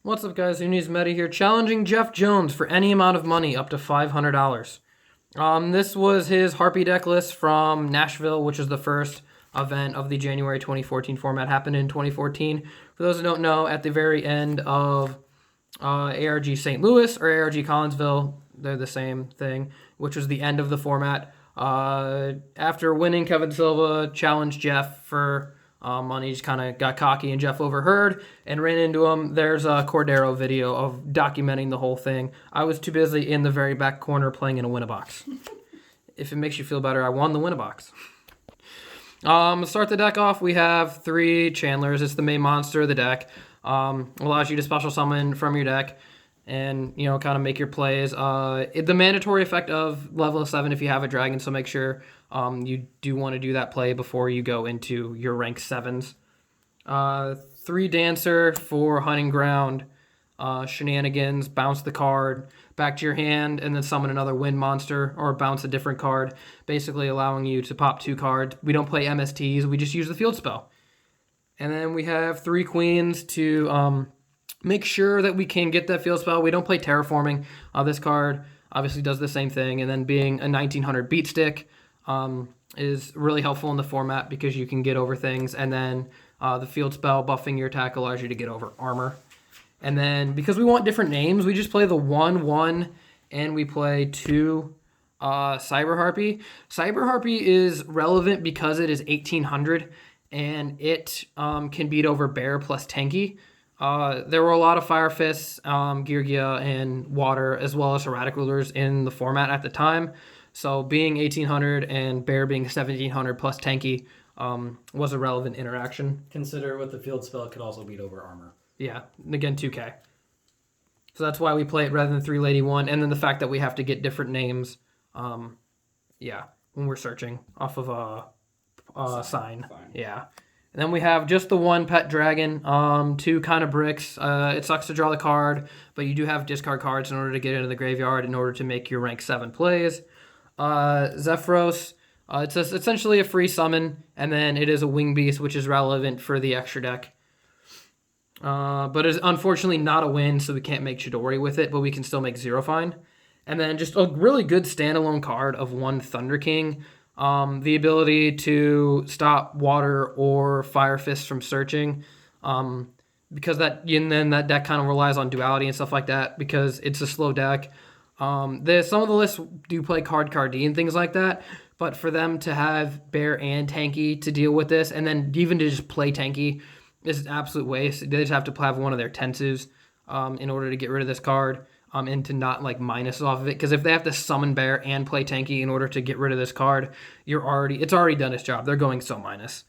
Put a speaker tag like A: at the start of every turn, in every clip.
A: What's up, guys? Who Needs Meta here, challenging Jeff Jones for any amount of money up to $500. This was his Harpie deck list from Nashville, which was the first event of the January 2014 format. Happened in 2014. For those who don't know, at the very end of ARG St. Louis or ARG Collinsville, they're the same thing, which was the end of the format. After winning, Kevin Silva challenged Jeff for money. Just kind of got cocky, and Jeff overheard and ran into him. There's a Cordero video of documenting the whole thing. I was too busy in the very back corner playing in a Win-A-Box. If it makes you feel better, I won the Win-A-Box. Start the deck off, we have 3 Channelers. It's the main monster of the deck. Allows you to special summon from your deck and, kind of make your plays. The mandatory effect of level 7 if you have a dragon, so make sure you do want to do that play before you go into your rank 7s. 3 Dancer for hunting ground, shenanigans, bounce the card back to your hand, and then summon another wind monster or bounce a different card, basically allowing you to pop 2 cards. We don't play MSTs, we just use the field spell. And then we have 3 Queens to make sure that we can get that field spell. We don't play Terraforming. This card obviously does the same thing. And then being a 1900 beat stick is really helpful in the format because you can get over things. And then the field spell buffing your attack allows you to get over armor. And then because we want different names, we just play the 1/1 and we play 2 Cyber Harpy. Cyber Harpy is relevant because it is 1800 and it can beat over Bear plus Tanky. There were a lot of Fire Fists, Geargia, and Water, as well as Erratic Rulers in the format at the time. So being 1800 and Bear being 1700 plus Tanky was a relevant interaction.
B: Consider with the field spell, it could also beat over armor.
A: Yeah, again, 2K. So that's why we play it rather than 3 Lady 1. And then the fact that we have to get different names, when we're searching off of a sign. Yeah. And then we have just the 1 pet dragon, 2 kind of bricks. It sucks to draw the card, but you do have discard cards in order to get into the graveyard in order to make your rank 7 plays. Zephyros, it's essentially a free summon, and then it is a wing beast, which is relevant for the extra deck. But it's unfortunately not a win, so we can't make Chidori with it, but we can still make Zerofyne. And then just a really good standalone card of 1 Thunder King. The ability to stop Water or Fire Fist from searching, because that deck kind of relies on duality and stuff like that because it's a slow deck. Some of the lists do play Card and things like that, but for them to have Bear and Tanky to deal with this, and then even to just play Tanky, is an absolute waste. They just have to have one of their Tensus in order to get rid of this card. And to not minus off of it, because if they have to summon Bear and play Tanky in order to get rid of this card, it's already done its job. They're going so minus.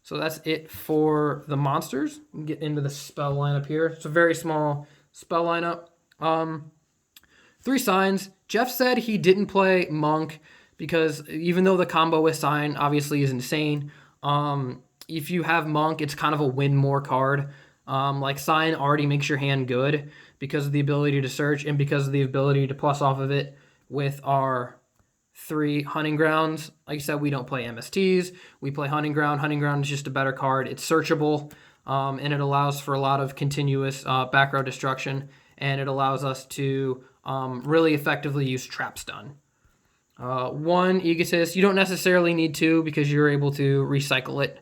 A: So that's it for the monsters. Get into the spell lineup here. It's a very small spell lineup. 3 signs. Jeff said he didn't play Monk because even though the combo with Sign obviously is insane, if you have Monk, it's kind of a win more card. Sign already makes your hand good because of the ability to search and because of the ability to plus off of it with our 3 Hunting Grounds. Like I said, we don't play MSTs. We play Hunting Ground. Hunting Ground is just a better card. It's searchable, and it allows for a lot of continuous back row destruction, and it allows us to really effectively use Trap Stun. 1 Egotist. You don't necessarily need 2 because you're able to recycle it.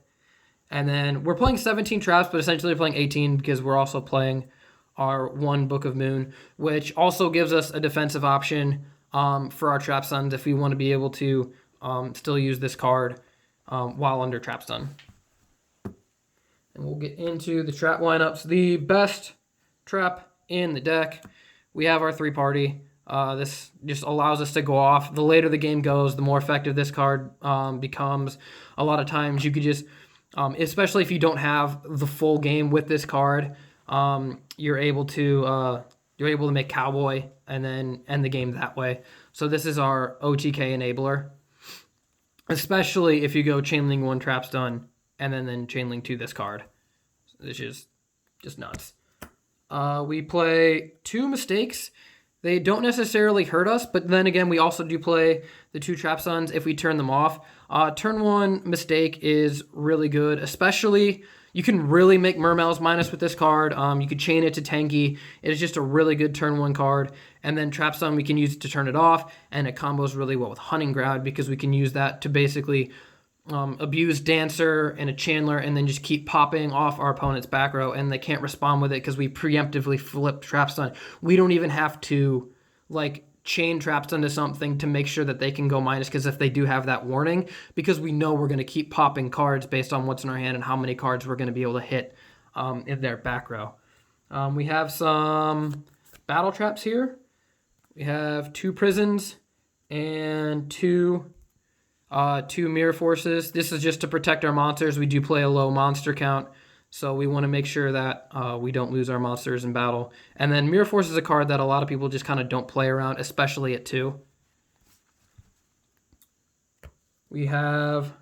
A: And then we're playing 17 traps, but essentially we're playing 18 because we're also playing our 1 Book of Moon, which also gives us a defensive option for our Trap Stuns if we want to be able to still use this card while under Trap Stun. And we'll get into the trap lineups. The best trap in the deck, we have our 3 Party. This just allows us to go off. The later the game goes, the more effective this card becomes. A lot of times you could just... especially if you don't have the full game with this card, you're able to make Cowboy and then end the game that way. So this is our OTK enabler, especially if you go Chainlink 1 Trap Stun and then Chainlink 2 this card, which is just nuts. We play 2 Mistakes. They don't necessarily hurt us, but then again, we also do play the 2 Trap Stuns if we turn them off. Turn 1 Mistake is really good, especially You can really make Mermail's minus with this card. You could chain it to Tanky. It is just a really good turn 1 card. And then Trap Stun, we can use it to turn it off. And it combos really well with Hunting Ground because we can use that to basically abuse Dancer and a Channeler and then just keep popping off our opponent's back row. And they can't respond with it because we preemptively flip Trap Stun. We don't even have to, like, chain Traps into something to make sure that they can go minus, because if they do have that warning, because we know we're going to keep popping cards based on what's in our hand and how many cards we're going to be able to hit in their back row. We have some battle traps here. We have 2 prisons and two mirror forces. This is just to protect our monsters. We do play a low monster count, so we want to make sure that we don't lose our monsters in battle. And then Mirror Force is a card that a lot of people just kind of don't play around, especially at 2. We have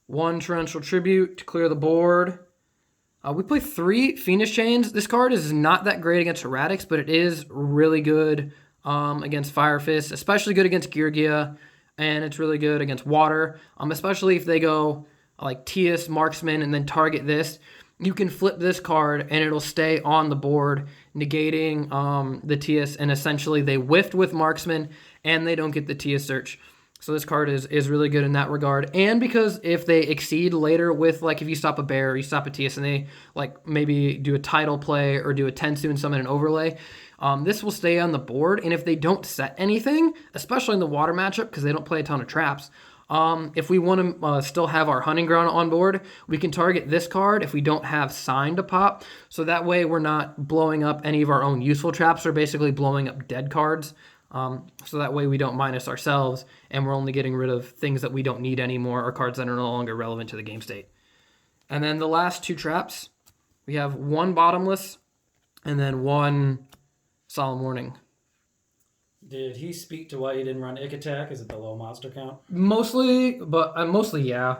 A: 1 Torrential Tribute to clear the board. We play 3 Fiendish Chains. This card is not that great against Erratics, but it is really good against Fire Fist, especially good against Geargia, and it's really good against Water, especially if they go like Tias, Marksman, and then target this. You can flip this card, and it'll stay on the board, negating the Tias, and essentially they whiffed with Marksman, and they don't get the Tias search. So this card is really good in that regard. And because if they exceed later with, like, if you stop a Bear or you stop a Tias, and they, like, maybe do a title play or do a Tensu and summon an overlay, this will stay on the board. And if they don't set anything, especially in the Water matchup, because they don't play a ton of traps, if we want to still have our Hunting Ground on board, we can target this card if we don't have Sign to pop. So that way we're not blowing up any of our own useful traps, or basically blowing up dead cards. So that way we don't minus ourselves, and we're only getting rid of things that we don't need anymore, or cards that are no longer relevant to the game state. And then the last 2 traps, we have 1 Bottomless and then 1 Solemn Warning.
B: Did he speak to why he didn't run Ick Attack? Is it the low monster count?
A: Mostly, yeah.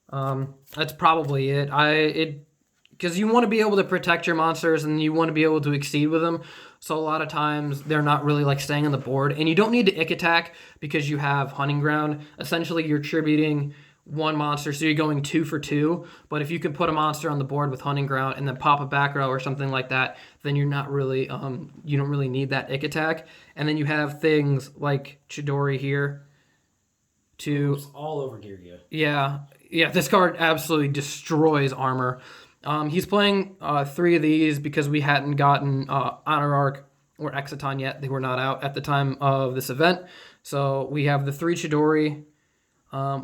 A: That's probably it. Because you want to be able to protect your monsters, and you want to be able to exceed with them. So a lot of times they're not really, like, staying on the board. And you don't need to Ick Attack because you have Hunting Ground. Essentially, you're tributing 1 monster, so you're going 2 for 2. But if you can put a monster on the board with Hunting Ground and then pop a back row or something like that, then you're not really, you don't really need that Ick Attack. And then you have things like Chidori here to...
B: It's all over Geargia.
A: Yeah, this card absolutely destroys armor. He's playing 3 of these because we hadn't gotten Honor Arc or Exciton yet. They were not out at the time of this event. So we have the 3 Chidori.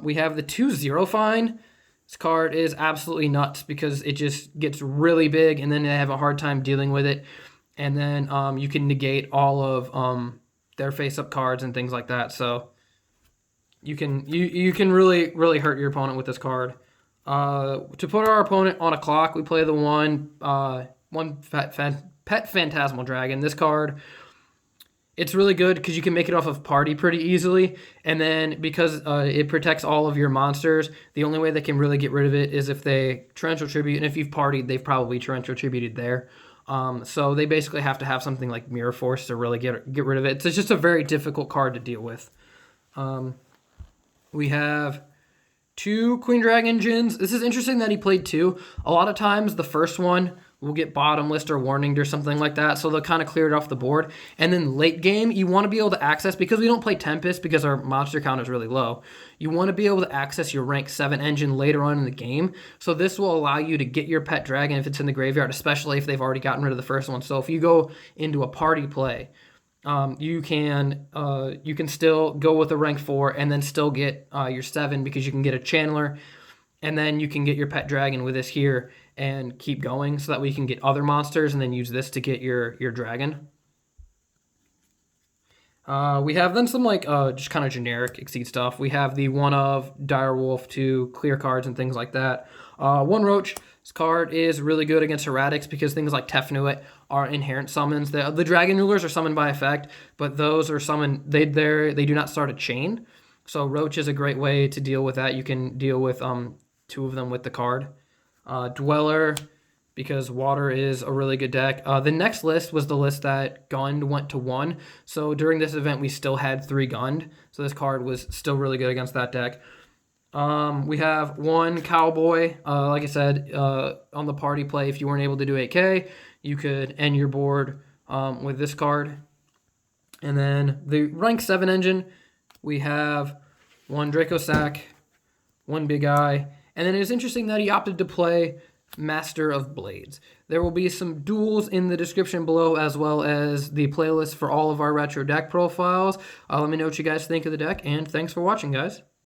A: We have the 2 Zerofyne. This card is absolutely nuts because it just gets really big, and then they have a hard time dealing with it. And then you can negate all of their face-up cards and things like that. So you can really, really hurt your opponent with this card. To put our opponent on a clock, we play the one Pet Phantasmal Dragon. This card, it's really good because you can make it off of Party pretty easily, and then because it protects all of your monsters, the only way they can really get rid of it is if they Torrential Tribute, and if you've partied, they've probably Torrential Tributed there. So they basically have to have something like Mirror Force to really get rid of it. It's just a very difficult card to deal with. We have 2 Queen Dragon Djinns. This is interesting that he played 2. A lot of times the first one will get Bottomless or Warninged or something like that, so they'll kind of clear it off the board. And then late game, you want to be able to access, because we don't play Tempest because our monster count is really low, you want to be able to access your rank 7 engine later on in the game. So this will allow you to get your pet dragon if it's in the graveyard, especially if they've already gotten rid of the first one. So if you go into a party play, you can still go with a rank 4 and then still get your 7, because you can get a Channeler, and then you can get your pet dragon with this here and keep going, so that we can get other monsters and then use this to get your dragon. We have then some just kind of generic Exceed stuff. We have the one of Direwolf to clear cards and things like that. 1 Roach. This card is really good against Erratics because things like Tefnuit are inherent summons. The Dragon Rulers are summoned by effect, but those are summoned. They do not start a chain. So Roach is a great way to deal with that. You can deal with 2 of them with the card. Dweller, because Water is a really good deck. The next list was the list that Gund went to 1. So during this event, we still had 3 Gund. So this card was still really good against that deck. We have one Cowboy. Like I said, on the party play, if you weren't able to do 8K, you could end your board with this card. And then the rank 7 engine, we have one Dracossack, one Big Eye, and then it's interesting that he opted to play Master of Blades. There will be some duels in the description below, as well as the playlist for all of our retro deck profiles. Let me know what you guys think of the deck, and thanks for watching, guys.